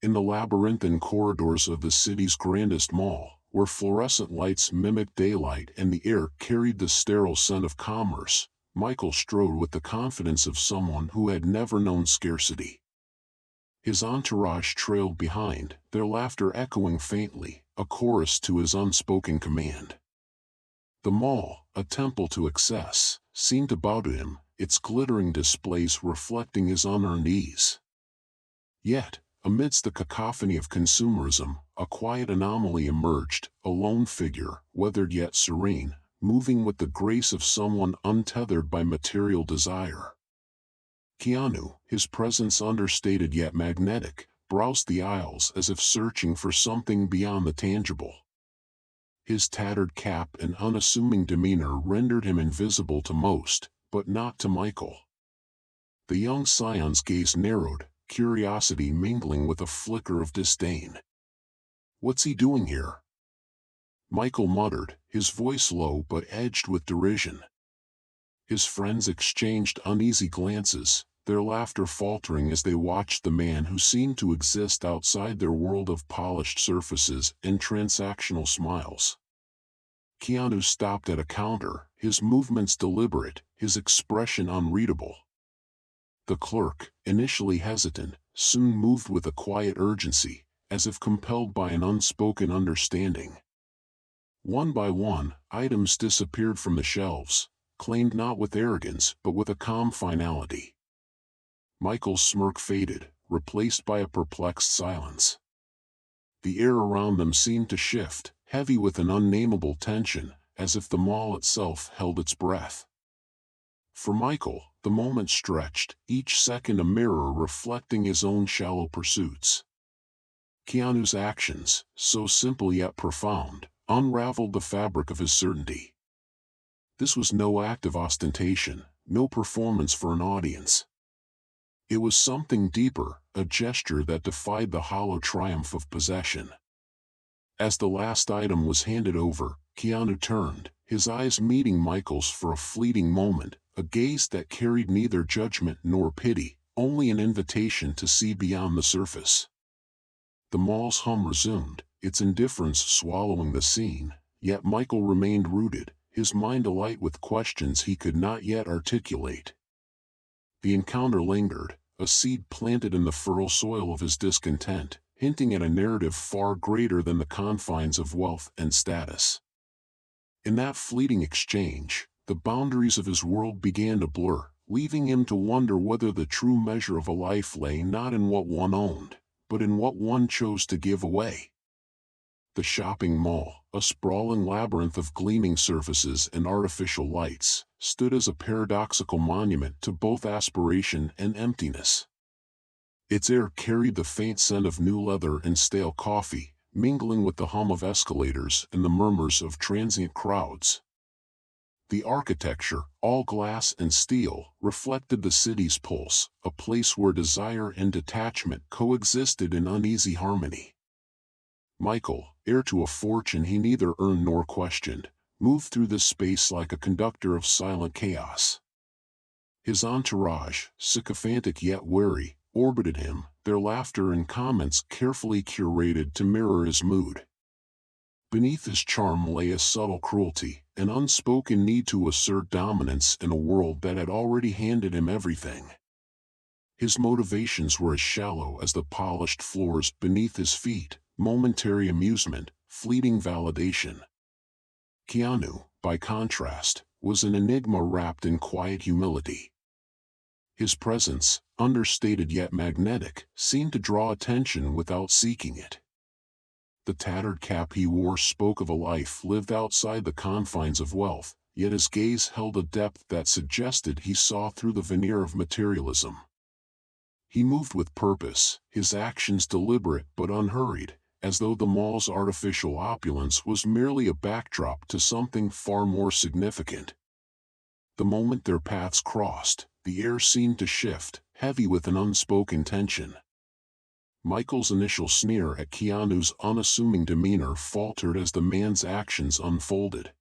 In the labyrinthine corridors of the city's grandest mall, where fluorescent lights mimicked daylight and the air carried the sterile scent of commerce, Michael strode with the confidence of someone who had never known scarcity. His entourage trailed behind, their laughter echoing faintly, a chorus to his unspoken command. The mall, a temple to excess, seemed to bow to him, its glittering displays reflecting his unearned ease. Yet, amidst the cacophony of consumerism, a quiet anomaly emerged, a lone figure, weathered yet serene, moving with the grace of someone untethered by material desire. Keanu, his presence understated yet magnetic, browsed the aisles as if searching for something beyond the tangible. His tattered cap and unassuming demeanor rendered him invisible to most, but not to Michael. The young scion's gaze narrowed, curiosity mingling with a flicker of disdain. "What's he doing here?" Michael muttered, his voice low but edged with derision. His friends exchanged uneasy glances, their laughter faltering as they watched the man who seemed to exist outside their world of polished surfaces and transactional smiles. Keanu stopped at a counter, his movements deliberate, his expression unreadable. The clerk, initially hesitant, soon moved with a quiet urgency, as if compelled by an unspoken understanding. One by one, items disappeared from the shelves, claimed not with arrogance but with a calm finality. Michael's smirk faded, replaced by a perplexed silence. The air around them seemed to shift, heavy with an unnamable tension, as if the mall itself held its breath. For Michael, the moment stretched, each second a mirror reflecting his own shallow pursuits. Keanu's actions, so simple yet profound, unraveled the fabric of his certainty. This was no act of ostentation, no performance for an audience. It was something deeper, a gesture that defied the hollow triumph of possession. As the last item was handed over, Keanu turned, his eyes meeting Michael's for a fleeting moment, a gaze that carried neither judgment nor pity, only an invitation to see beyond the surface. The mall's hum resumed, its indifference swallowing the scene, yet Michael remained rooted, his mind alight with questions he could not yet articulate. The encounter lingered, a seed planted in the fertile soil of his discontent, hinting at a narrative far greater than the confines of wealth and status. In that fleeting exchange, the boundaries of his world began to blur, leaving him to wonder whether the true measure of a life lay not in what one owned, but in what one chose to give away. The shopping mall, a sprawling labyrinth of gleaming surfaces and artificial lights, stood as a paradoxical monument to both aspiration and emptiness. Its air carried the faint scent of new leather and stale coffee, mingling with the hum of escalators and the murmurs of transient crowds. The architecture, all glass and steel, reflected the city's pulse, a place where desire and detachment coexisted in uneasy harmony. Michael, heir to a fortune he neither earned nor questioned, moved through this space like a conductor of silent chaos. His entourage, sycophantic yet wary, orbited him, their laughter and comments carefully curated to mirror his mood. Beneath his charm lay a subtle cruelty, an unspoken need to assert dominance in a world that had already handed him everything. His motivations were as shallow as the polished floors beneath his feet, momentary amusement, fleeting validation. Keanu, by contrast, was an enigma wrapped in quiet humility. His presence, understated yet magnetic, seemed to draw attention without seeking it. The tattered cap he wore spoke of a life lived outside the confines of wealth, yet his gaze held a depth that suggested he saw through the veneer of materialism. He moved with purpose, his actions deliberate but unhurried, as though the mall's artificial opulence was merely a backdrop to something far more significant. The moment their paths crossed, the air seemed to shift, heavy with an unspoken tension. Michael's initial sneer at Keanu's unassuming demeanor faltered as the man's actions unfolded.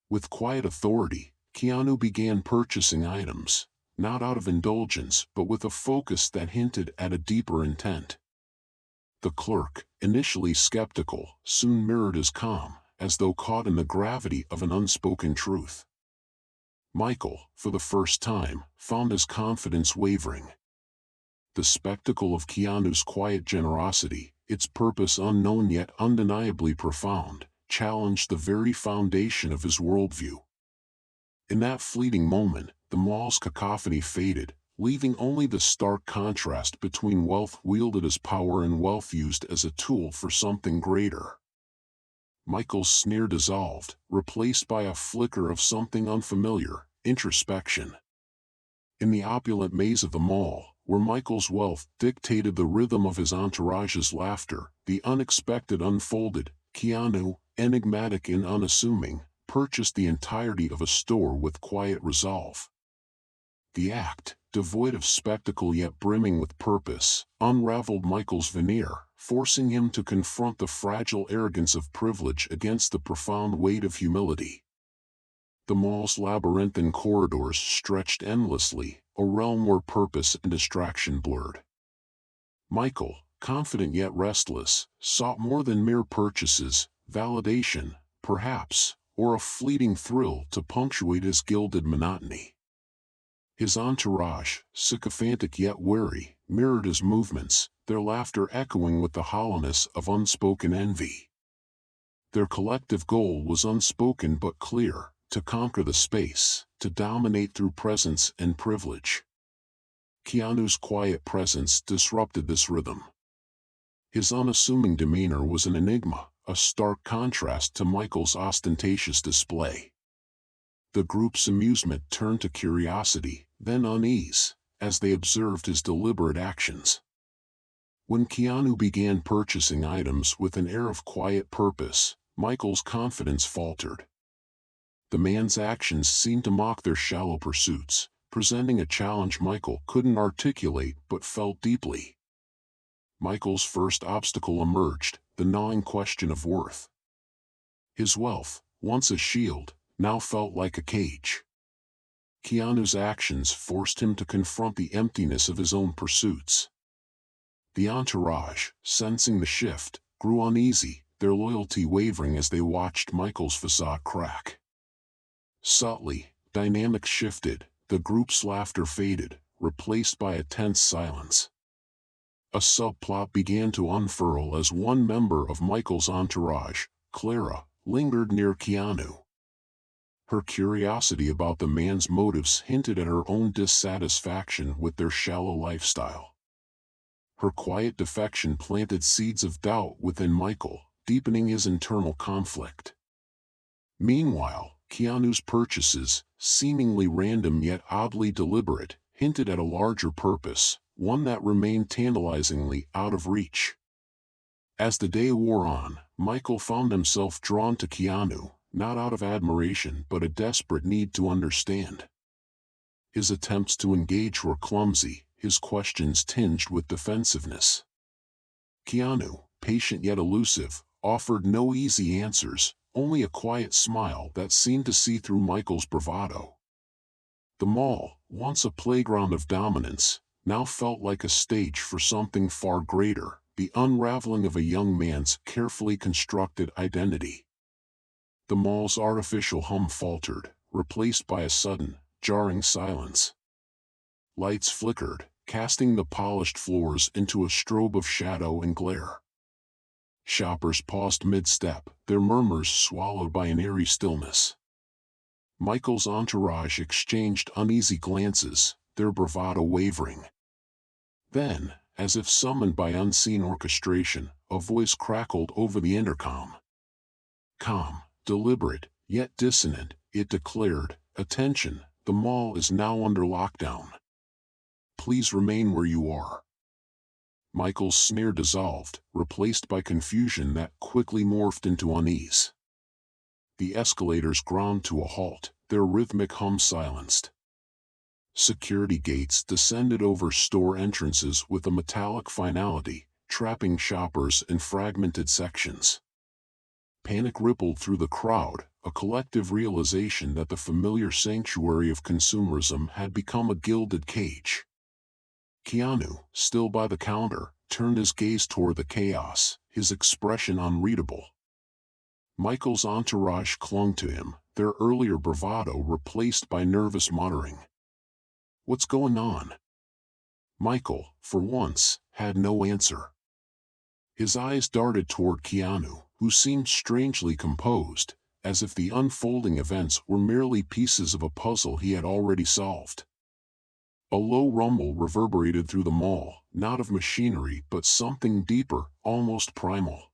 With quiet authority, Keanu began purchasing items, not out of indulgence but with a focus that hinted at a deeper intent. The clerk, initially skeptical, soon mirrored his calm, as though caught in the gravity of an unspoken truth. Michael, for the first time, found his confidence wavering. The spectacle of Keanu's quiet generosity, its purpose unknown yet undeniably profound, challenged the very foundation of his worldview. In that fleeting moment, the mall's cacophony faded, leaving only the stark contrast between wealth wielded as power and wealth used as a tool for something greater. Michael's sneer dissolved, replaced by a flicker of something unfamiliar, introspection. In the opulent maze of the mall, where Michael's wealth dictated the rhythm of his entourage's laughter, the unexpected unfolded. Keanu, enigmatic and unassuming, purchased the entirety of a store with quiet resolve. The act, devoid of spectacle yet brimming with purpose, unraveled Michael's veneer, forcing him to confront the fragile arrogance of privilege against the profound weight of humility. The mall's labyrinthine corridors stretched endlessly, a realm where purpose and distraction blurred. Michael, confident yet restless, sought more than mere purchases, validation, perhaps, or a fleeting thrill to punctuate his gilded monotony. His entourage, sycophantic yet wary, mirrored his movements, their laughter echoing with the hollowness of unspoken envy. Their collective goal was unspoken but clear: to conquer the space, to dominate through presence and privilege. Keanu's quiet presence disrupted this rhythm. His unassuming demeanor was an enigma, a stark contrast to Michael's ostentatious display. The group's amusement turned to curiosity, then unease, as they observed his deliberate actions. When Keanu began purchasing items with an air of quiet purpose, Michael's confidence faltered. The man's actions seemed to mock their shallow pursuits, presenting a challenge Michael couldn't articulate but felt deeply. Michael's first obstacle emerged, the gnawing question of worth. His wealth, once a shield, now felt like a cage. Keanu's actions forced him to confront the emptiness of his own pursuits. The entourage, sensing the shift, grew uneasy, their loyalty wavering as they watched Michael's facade crack. Subtly, dynamics shifted, the group's laughter faded, replaced by a tense silence. A subplot began to unfurl as one member of Michael's entourage, Clara, lingered near Keanu. Her curiosity about the man's motives hinted at her own dissatisfaction with their shallow lifestyle. Her quiet defection planted seeds of doubt within Michael, deepening his internal conflict. Meanwhile, Keanu's purchases, seemingly random yet oddly deliberate, hinted at a larger purpose, one that remained tantalizingly out of reach. As the day wore on, Michael found himself drawn to Keanu, not out of admiration but a desperate need to understand. His attempts to engage were clumsy, his questions tinged with defensiveness. Keanu, patient yet elusive, offered no easy answers, only a quiet smile that seemed to see through Michael's bravado. The mall, once a playground of dominance, now felt like a stage for something far greater, the unraveling of a young man's carefully constructed identity. The mall's artificial hum faltered, replaced by a sudden, jarring silence. Lights flickered, casting the polished floors into a strobe of shadow and glare. Shoppers paused mid-step, their murmurs swallowed by an eerie stillness. Michael's entourage exchanged uneasy glances, their bravado wavering. Then, as if summoned by unseen orchestration, a voice crackled over the intercom. Calm, deliberate, yet dissonant, it declared, "Attention, the mall is now under lockdown. Please remain where you are." Michael's sneer dissolved, replaced by confusion that quickly morphed into unease. The escalators ground to a halt, their rhythmic hum silenced. Security gates descended over store entrances with a metallic finality, trapping shoppers in fragmented sections. Panic rippled through the crowd, a collective realization that the familiar sanctuary of consumerism had become a gilded cage. Keanu, still by the counter, turned his gaze toward the chaos, his expression unreadable. Michael's entourage clung to him, their earlier bravado replaced by nervous muttering. "What's going on?" Michael, for once, had no answer. His eyes darted toward Keanu, who seemed strangely composed, as if the unfolding events were merely pieces of a puzzle he had already solved. A low rumble reverberated through the mall, not of machinery but something deeper, almost primal.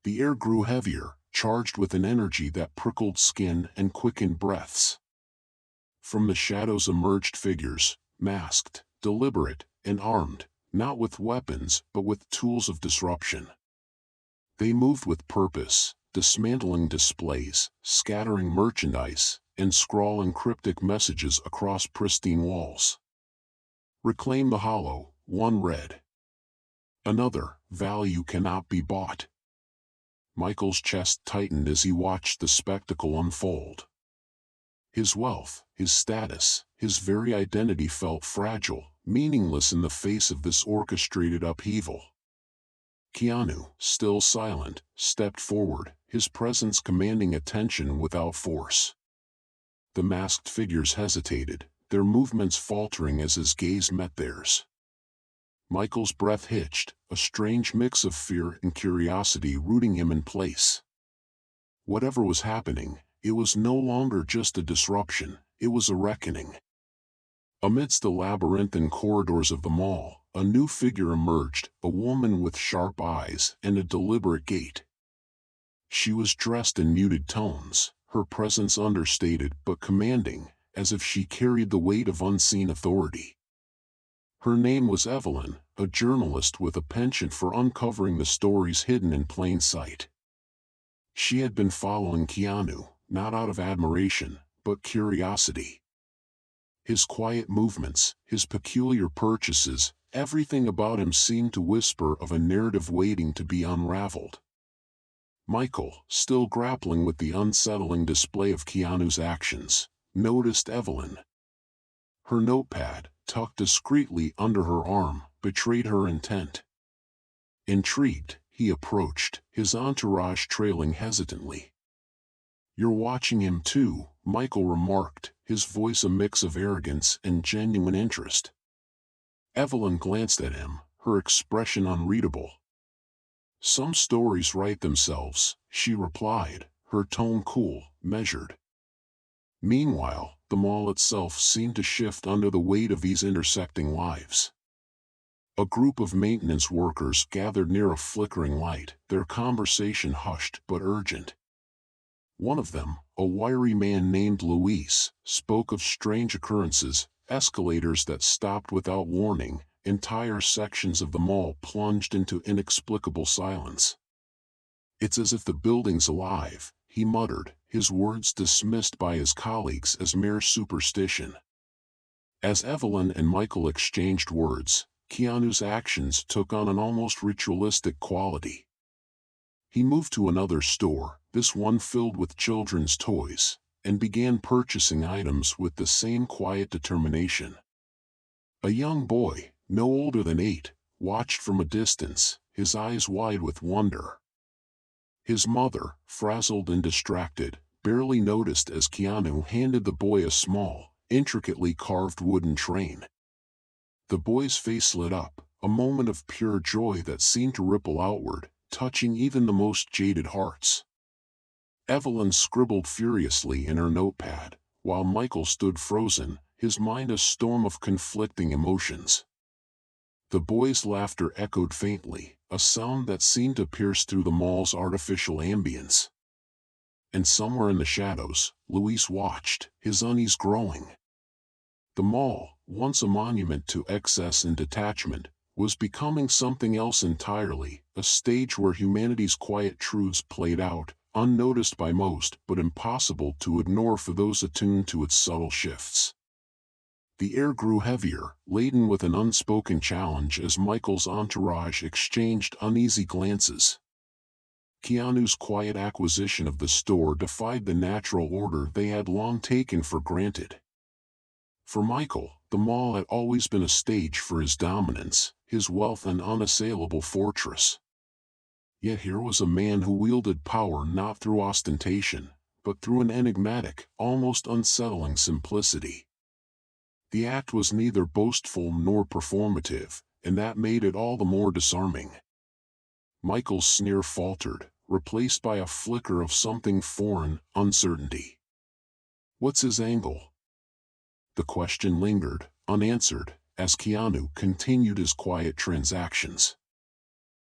The air grew heavier, charged with an energy that prickled skin and quickened breaths. From the shadows emerged figures, masked, deliberate, and armed, not with weapons but with tools of disruption. They moved with purpose, dismantling displays, scattering merchandise, and scrawling cryptic messages across pristine walls. "Reclaim the hollow," one read. Another, "Value cannot be bought." Michael's chest tightened as he watched the spectacle unfold. His wealth, his status, his very identity felt fragile, meaningless in the face of this orchestrated upheaval. Keanu, still silent, stepped forward, his presence commanding attention without force. The masked figures hesitated, their movements faltering as his gaze met theirs. Michael's breath hitched, a strange mix of fear and curiosity rooting him in place. Whatever was happening, it was no longer just a disruption, it was a reckoning. Amidst the labyrinthine corridors of the mall, a new figure emerged, a woman with sharp eyes and a deliberate gait. She was dressed in muted tones, her presence understated but commanding, as if she carried the weight of unseen authority. Her name was Evelyn, a journalist with a penchant for uncovering the stories hidden in plain sight. She had been following Keanu, not out of admiration, but curiosity. His quiet movements, his peculiar purchases, everything about him seemed to whisper of a narrative waiting to be unraveled. Michael, still grappling with the unsettling display of Keanu's actions, noticed Evelyn. Her notepad, tucked discreetly under her arm, betrayed her intent. Intrigued, he approached, his entourage trailing hesitantly. "You're watching him too," Michael remarked, his voice a mix of arrogance and genuine interest. Evelyn glanced at him, her expression unreadable. "Some stories write themselves," she replied, her tone cool, measured. Meanwhile, the mall itself seemed to shift under the weight of these intersecting lives. A group of maintenance workers gathered near a flickering light, their conversation hushed but urgent. One of them, a wiry man named Luis, spoke of strange occurrences, escalators that stopped without warning, entire sections of the mall plunged into inexplicable silence. "It's as if the building's alive," he muttered, his words dismissed by his colleagues as mere superstition. As Evelyn and Michael exchanged words, Keanu's actions took on an almost ritualistic quality. He moved to another store, this one filled with children's toys, and began purchasing items with the same quiet determination. A young boy, no older than 8, watched from a distance, his eyes wide with wonder. His mother, frazzled and distracted, barely noticed as Keanu handed the boy a small, intricately carved wooden train. The boy's face lit up, a moment of pure joy that seemed to ripple outward, touching even the most jaded hearts. Evelyn scribbled furiously in her notepad, while Michael stood frozen, his mind a storm of conflicting emotions. The boy's laughter echoed faintly, a sound that seemed to pierce through the mall's artificial ambience. And somewhere in the shadows, Luis watched, his unease growing. The mall, once a monument to excess and detachment, was becoming something else entirely, a stage where humanity's quiet truths played out, unnoticed by most but impossible to ignore for those attuned to its subtle shifts. The air grew heavier, laden with an unspoken challenge as Michael's entourage exchanged uneasy glances. Keanu's quiet acquisition of the store defied the natural order they had long taken for granted. For Michael, the mall had always been a stage for his dominance, his wealth an unassailable fortress. Yet here was a man who wielded power not through ostentation, but through an enigmatic, almost unsettling simplicity. The act was neither boastful nor performative, and that made it all the more disarming. Michael's sneer faltered, replaced by a flicker of something foreign, uncertainty. What's his angle? The question lingered, unanswered, as Keanu continued his quiet transactions.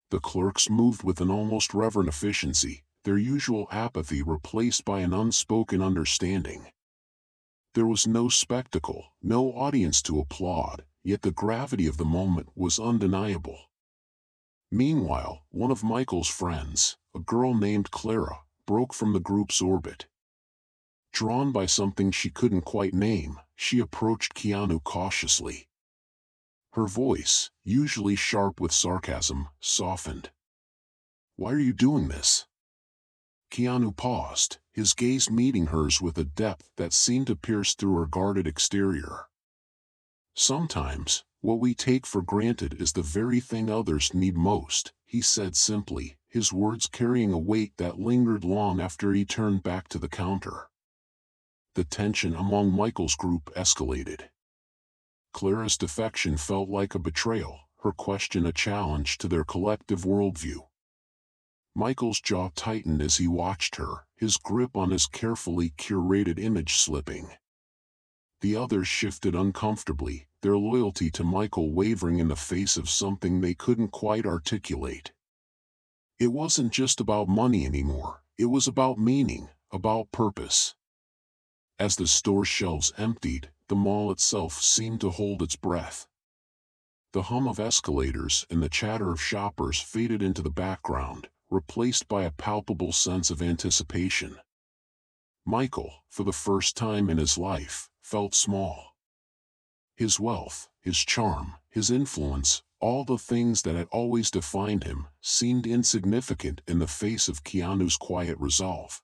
The clerks moved with an almost reverent efficiency, their usual apathy replaced by an unspoken understanding. There was no spectacle, no audience to applaud, yet the gravity of the moment was undeniable. Meanwhile, one of Michael's friends, a girl named Clara, broke from the group's orbit. Drawn by something she couldn't quite name, she approached Keanu cautiously. Her voice, usually sharp with sarcasm, softened. "Why are you doing this?" Keanu paused, his gaze meeting hers with a depth that seemed to pierce through her guarded exterior. "Sometimes, what we take for granted is the very thing others need most," he said simply, his words carrying a weight that lingered long after he turned back to the counter. The tension among Michael's group escalated. Clara's defection felt like a betrayal, her question a challenge to their collective worldview. Michael's jaw tightened as he watched her, his grip on his carefully curated image slipping. The others shifted uncomfortably, their loyalty to Michael wavering in the face of something they couldn't quite articulate. It wasn't just about money anymore, it was about meaning, about purpose. As the store shelves emptied, the mall itself seemed to hold its breath. The hum of escalators and the chatter of shoppers faded into the background, replaced by a palpable sense of anticipation. Michael, for the first time in his life, felt small. His wealth, his charm, his influence, all the things that had always defined him, seemed insignificant in the face of Keanu's quiet resolve.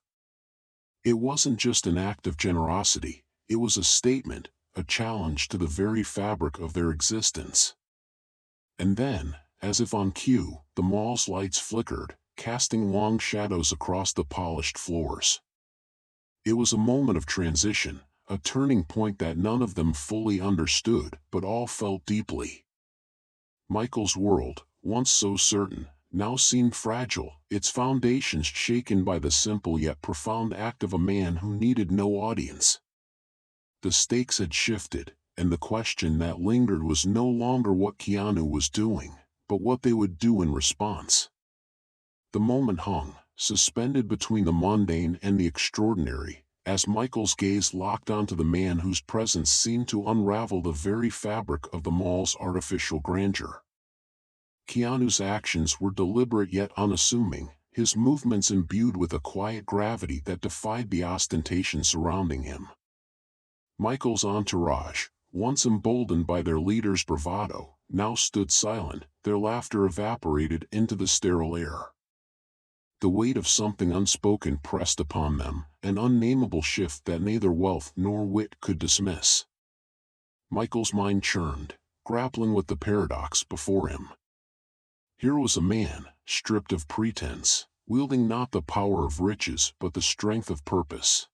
It wasn't just an act of generosity, it was a statement, a challenge to the very fabric of their existence. And then, as if on cue, the mall's lights flickered, casting long shadows across the polished floors. It was a moment of transition, a turning point that none of them fully understood, but all felt deeply. Michael's world, once so certain, now seemed fragile, its foundations shaken by the simple yet profound act of a man who needed no audience. The stakes had shifted, and the question that lingered was no longer what Keanu was doing, but what they would do in response. The moment hung, suspended between the mundane and the extraordinary, as Michael's gaze locked onto the man whose presence seemed to unravel the very fabric of the mall's artificial grandeur. Keanu's actions were deliberate yet unassuming, his movements imbued with a quiet gravity that defied the ostentation surrounding him. Michael's entourage, once emboldened by their leader's bravado, now stood silent, their laughter evaporated into the sterile air. The weight of something unspoken pressed upon them, an unnameable shift that neither wealth nor wit could dismiss. Michael's mind churned, grappling with the paradox before him. Here was a man, stripped of pretense, wielding not the power of riches but the strength of purpose.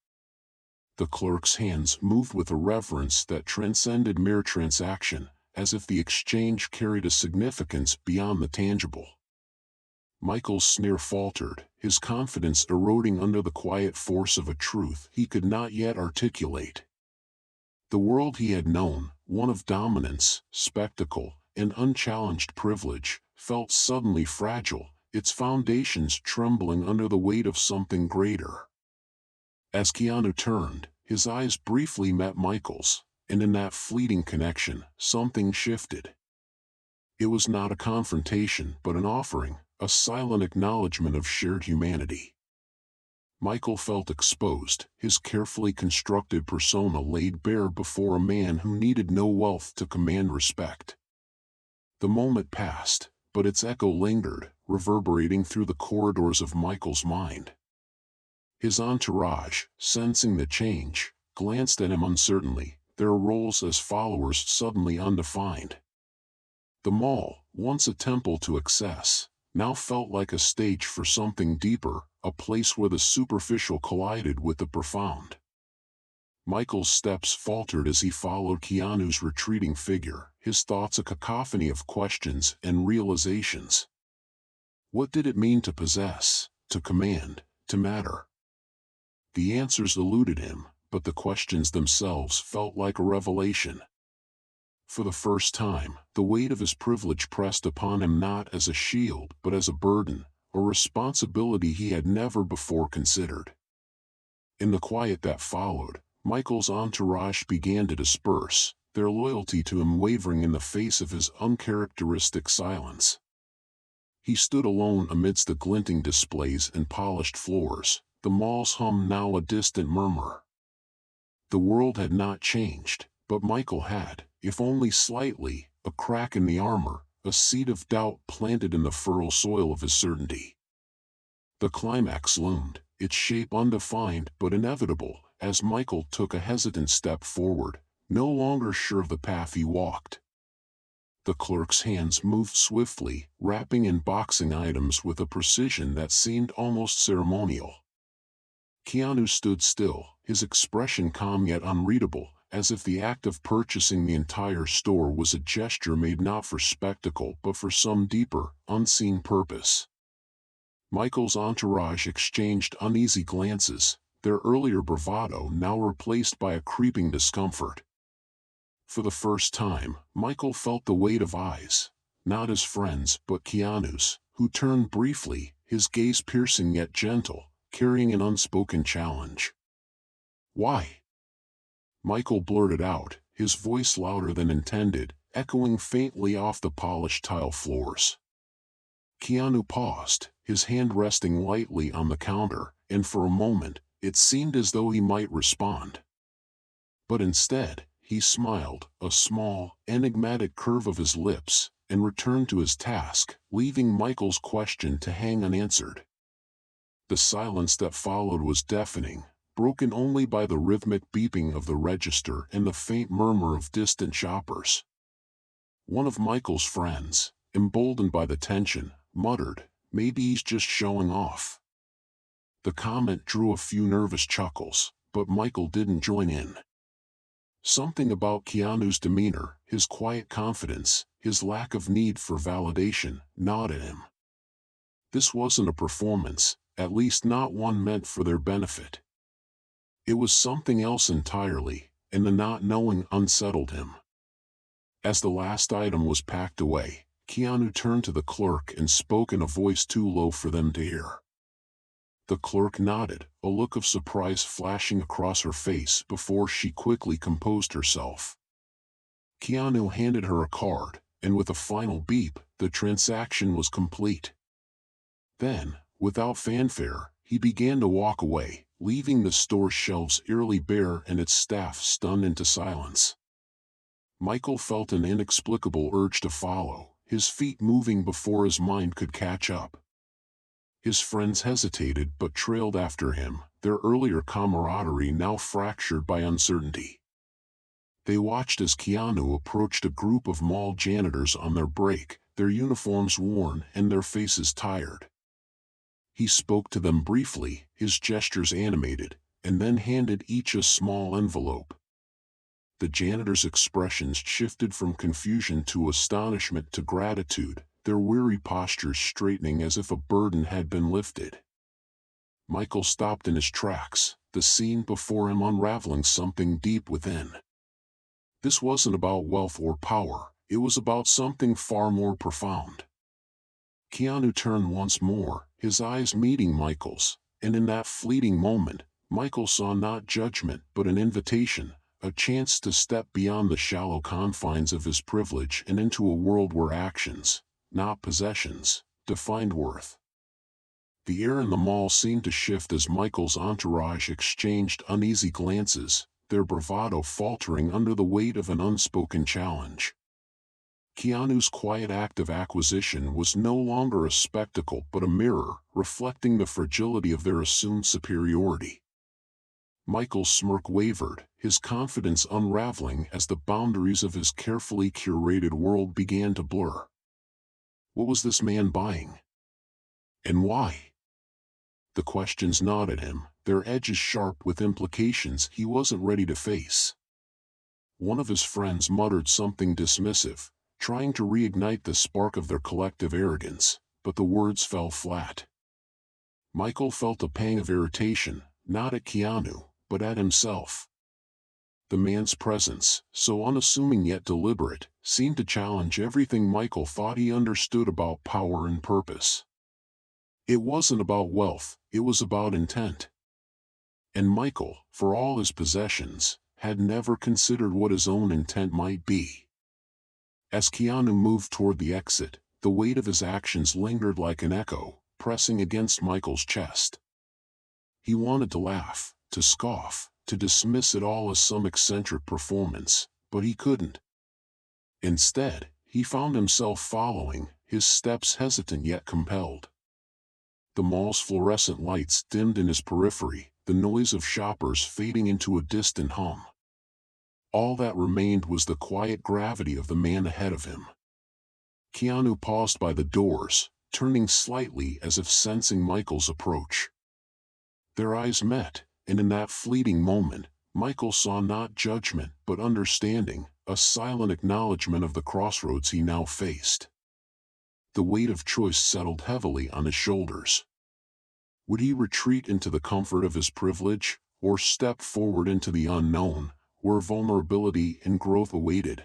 The clerk's hands moved with a reverence that transcended mere transaction, as if the exchange carried a significance beyond the tangible. Michael's sneer faltered, his confidence eroding under the quiet force of a truth he could not yet articulate. The world he had known, one of dominance, spectacle, and unchallenged privilege, felt suddenly fragile, its foundations trembling under the weight of something greater. As Keanu turned, his eyes briefly met Michael's, and in that fleeting connection, something shifted. It was not a confrontation but an offering, a silent acknowledgement of shared humanity. Michael felt exposed, his carefully constructed persona laid bare before a man who needed no wealth to command respect. The moment passed, but its echo lingered, reverberating through the corridors of Michael's mind. His entourage, sensing the change, glanced at him uncertainly, their roles as followers suddenly undefined. The mall, once a temple to excess, now felt like a stage for something deeper, a place where the superficial collided with the profound. Michael's steps faltered as he followed Keanu's retreating figure, his thoughts a cacophony of questions and realizations. What did it mean to possess, to command, to matter? The answers eluded him, but the questions themselves felt like a revelation. For the first time, the weight of his privilege pressed upon him not as a shield but as a burden, a responsibility he had never before considered. In the quiet that followed, Michael's entourage began to disperse, their loyalty to him wavering in the face of his uncharacteristic silence. He stood alone amidst the glinting displays and polished floors, the mall's hum now a distant murmur. The world had not changed, but Michael had, if only slightly, a crack in the armor, a seed of doubt planted in the fertile soil of his certainty. The climax loomed, its shape undefined but inevitable, as Michael took a hesitant step forward, no longer sure of the path he walked. The clerk's hands moved swiftly, wrapping and boxing items with a precision that seemed almost ceremonial. Keanu stood still, his expression calm yet unreadable, as if the act of purchasing the entire store was a gesture made not for spectacle but for some deeper, unseen purpose. Michael's entourage exchanged uneasy glances, their earlier bravado now replaced by a creeping discomfort. For the first time, Michael felt the weight of eyes, not his friends but Keanu's, who turned briefly, his gaze piercing yet gentle, carrying an unspoken challenge. "Why?" Michael blurted out, his voice louder than intended, echoing faintly off the polished tile floors. Keanu paused, his hand resting lightly on the counter, and for a moment, it seemed as though he might respond. But instead, he smiled, a small, enigmatic curve of his lips, and returned to his task, leaving Michael's question to hang unanswered. The silence that followed was deafening, broken only by the rhythmic beeping of the register and the faint murmur of distant shoppers. One of Michael's friends, emboldened by the tension, muttered, "Maybe he's just showing off." The comment drew a few nervous chuckles, but Michael didn't join in. Something about Keanu's demeanor, his quiet confidence, his lack of need for validation, gnawed at him. This wasn't a performance, at least not one meant for their benefit. It was something else entirely, and the not knowing unsettled him. As the last item was packed away, Keanu turned to the clerk and spoke in a voice too low for them to hear. The clerk nodded, a look of surprise flashing across her face before she quickly composed herself. Keanu handed her a card, and with a final beep, the transaction was complete. Then, without fanfare, he began to walk away, leaving the store's shelves eerily bare and its staff stunned into silence. Michael felt an inexplicable urge to follow, his feet moving before his mind could catch up. His friends hesitated but trailed after him, their earlier camaraderie now fractured by uncertainty. They watched as Keanu approached a group of mall janitors on their break, their uniforms worn and their faces tired. He spoke to them briefly, his gestures animated, and then handed each a small envelope. The janitor's expressions shifted from confusion to astonishment to gratitude, their weary postures straightening as if a burden had been lifted. Michael stopped in his tracks, the scene before him unraveling something deep within. This wasn't about wealth or power, it was about something far more profound. Keanu turned once more, his eyes meeting Michael's, and in that fleeting moment, Michael saw not judgment but an invitation, a chance to step beyond the shallow confines of his privilege and into a world where actions, not possessions, defined worth. The air in the mall seemed to shift as Michael's entourage exchanged uneasy glances, their bravado faltering under the weight of an unspoken challenge. Keanu's quiet act of acquisition was no longer a spectacle but a mirror, reflecting the fragility of their assumed superiority. Michael's smirk wavered, his confidence unraveling as the boundaries of his carefully curated world began to blur. What was this man buying? And why? The questions gnawed at him, their edges sharp with implications he wasn't ready to face. One of his friends muttered something dismissive, trying to reignite the spark of their collective arrogance, but the words fell flat. Michael felt a pang of irritation, not at Keanu, but at himself. The man's presence, so unassuming yet deliberate, seemed to challenge everything Michael thought he understood about power and purpose. It wasn't about wealth, it was about intent. And Michael, for all his possessions, had never considered what his own intent might be. As Keanu moved toward the exit, the weight of his actions lingered like an echo, pressing against Michael's chest. He wanted to laugh, to scoff, to dismiss it all as some eccentric performance, but he couldn't. Instead, he found himself following, his steps hesitant yet compelled. The mall's fluorescent lights dimmed in his periphery, the noise of shoppers fading into a distant hum. All that remained was the quiet gravity of the man ahead of him. Keanu paused by the doors, turning slightly as if sensing Michael's approach. Their eyes met, and in that fleeting moment, Michael saw not judgment but understanding, a silent acknowledgement of the crossroads he now faced. The weight of choice settled heavily on his shoulders. Would he retreat into the comfort of his privilege, or step forward into the unknown, where vulnerability and growth awaited?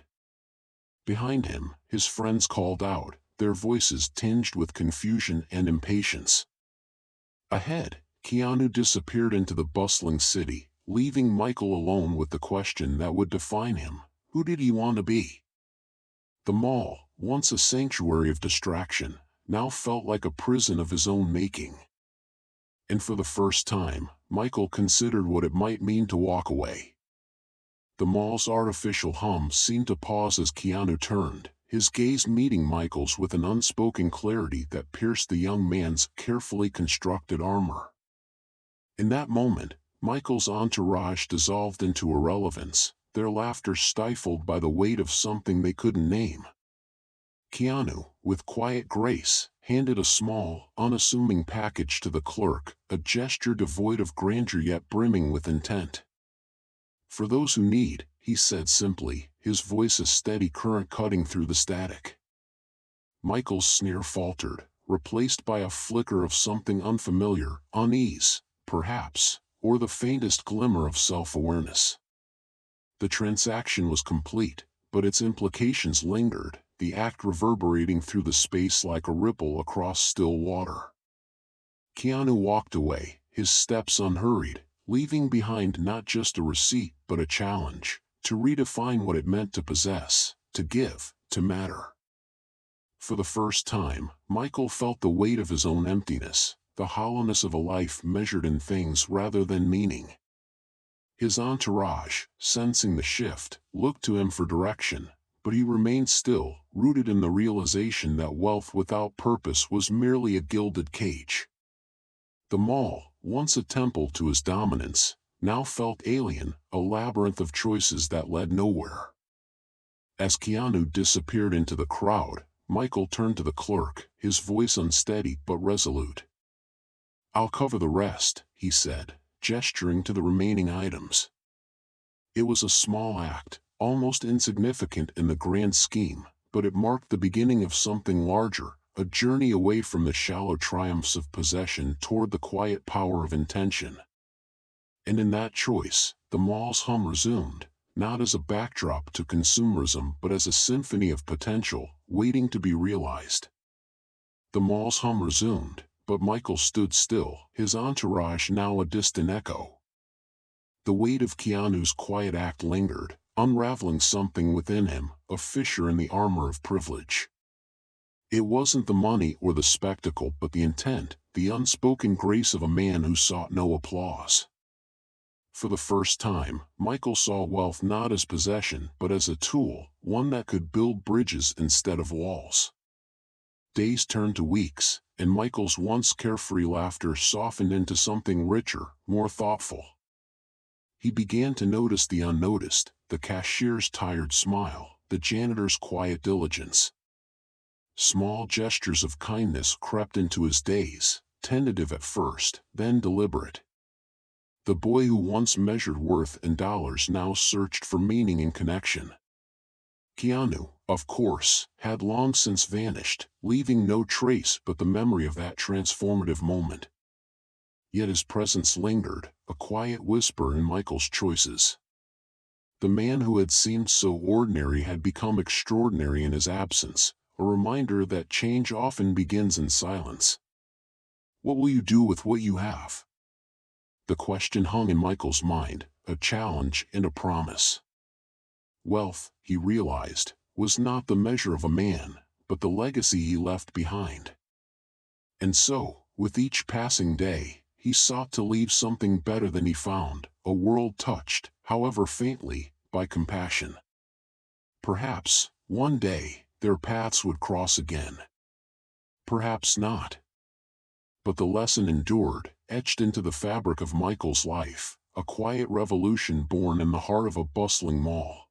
Behind him, his friends called out, their voices tinged with confusion and impatience. Ahead, Keanu disappeared into the bustling city, leaving Michael alone with the question that would define him: who did he want to be? The mall, once a sanctuary of distraction, now felt like a prison of his own making. And for the first time, Michael considered what it might mean to walk away. The mall's artificial hum seemed to pause as Keanu turned, his gaze meeting Michael's with an unspoken clarity that pierced the young man's carefully constructed armor. In that moment, Michael's entourage dissolved into irrelevance, their laughter stifled by the weight of something they couldn't name. Keanu, with quiet grace, handed a small, unassuming package to the clerk, a gesture devoid of grandeur yet brimming with intent. "For those who need," he said simply, his voice a steady current cutting through the static. Michael's sneer faltered, replaced by a flicker of something unfamiliar, unease, perhaps, or the faintest glimmer of self-awareness. The transaction was complete, but its implications lingered, the act reverberating through the space like a ripple across still water. Keanu walked away, his steps unhurried, leaving behind not just a receipt but a challenge, to redefine what it meant to possess, to give, to matter. For the first time, Michael felt the weight of his own emptiness, the hollowness of a life measured in things rather than meaning. His entourage, sensing the shift, looked to him for direction, but he remained still, rooted in the realization that wealth without purpose was merely a gilded cage. The mall, once a temple to his dominance, now felt alien, a labyrinth of choices that led nowhere. As Keanu disappeared into the crowd, Michael turned to the clerk, his voice unsteady but resolute. "I'll cover the rest," he said, gesturing to the remaining items. It was a small act, almost insignificant in the grand scheme, but it marked the beginning of something larger, a journey away from the shallow triumphs of possession toward the quiet power of intention. And in that choice, the mall's hum resumed, not as a backdrop to consumerism but as a symphony of potential, waiting to be realized. The mall's hum resumed, but Michael stood still, his entourage now a distant echo. The weight of Keanu's quiet act lingered, unraveling something within him, a fissure in the armor of privilege. It wasn't the money or the spectacle but the intent, the unspoken grace of a man who sought no applause. For the first time, Michael saw wealth not as possession but as a tool, one that could build bridges instead of walls. Days turned to weeks, and Michael's once carefree laughter softened into something richer, more thoughtful. He began to notice the unnoticed, the cashier's tired smile, the janitor's quiet diligence. Small gestures of kindness crept into his days, tentative at first, then deliberate. The boy who once measured worth in dollars now searched for meaning and connection. Keanu, of course, had long since vanished, leaving no trace but the memory of that transformative moment. Yet his presence lingered, a quiet whisper in Michael's choices. The man who had seemed so ordinary had become extraordinary in his absence, a reminder that change often begins in silence. What will you do with what you have? The question hung in Michael's mind, a challenge and a promise. Wealth, he realized, was not the measure of a man, but the legacy he left behind. And so, with each passing day, he sought to leave something better than he found, a world touched, however faintly, by compassion. Perhaps, one day, their paths would cross again. Perhaps not. But the lesson endured, etched into the fabric of Michael's life, a quiet revolution born in the heart of a bustling mall.